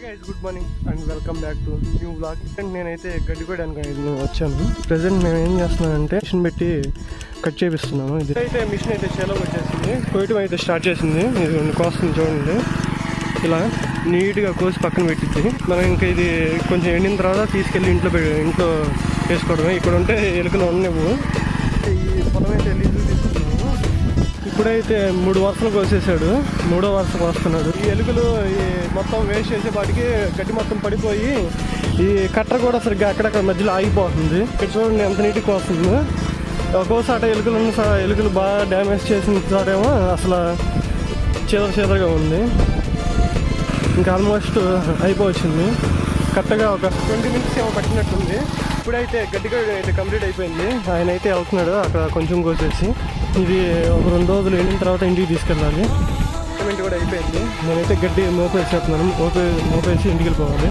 Guys, good morning and welcome back to new blog. నేనైతే గడ్డి కోయడానికి వచ్చాను. ప్రెసెంట్ మేము ఏం చేస్తున్నానంటే మిషన్ పెట్టి కట్ చేపిస్తున్నాము. ఇది అయితే మిషన్ అయితే చేలోకి వచ్చేసింది, కోయటం అయితే స్టార్ట్ చేసింది. ఇది కోస్తుంది చూడండి, ఇలా నీట్గా కోసి పక్కన పెట్టింది. మనం ఇంకా ఇది కొంచెం ఎండిన తర్వాత తీసుకెళ్ళి ఇంట్లో వేసుకోవడమే. ఇక్కడ ఉంటే ఎలుకలు ఉండవు. ఈ పొలం అయితే లీజులు తీసుకున్నాము. ఇప్పుడైతే 3 వరుసలు కోసేసాడు, 3వ వరుస కోస్తున్నాడు. ఈ ఎలుకలు ఈ మొత్తం వేస్ట్ చేసేపాటికి గడ్డి మొత్తం పడిపోయి ఈ కట్టర్ కూడా సరిగ్గా అక్కడక్కడ మధ్యలో ఆగిపోతుంది. ఇక్కడ చూడండి ఎంత నీట్గా కోస్తుందో. ఒక్కోసాట ఎలుకలు బాగా డ్యామేజ్ చేసిన చోటేమో అసలు చీదరగా ఉంది. ఇంకా ఆల్మోస్ట్ అయిపోవచ్చింది. కరెక్ట్గా ఒక 20 minutes ఏమో పట్టినట్టుంది. ఇప్పుడైతే గడ్డి అయితే కంప్లీట్ అయిపోయింది. ఆయన అయితే వెళ్తున్నాడు అక్కడ కొంచెం కోసేసి. ఇది ఒక 2 రోజులు వెళ్ళిన తర్వాత ఇంటికి తీసుకెళ్ళాలి. పేమెంట్ కూడా అయిపోయింది. నేనైతే గడ్డి మోపేసేస్తున్నాను. మోపేసి ఇంటికి వెళ్ళిపోవాలి.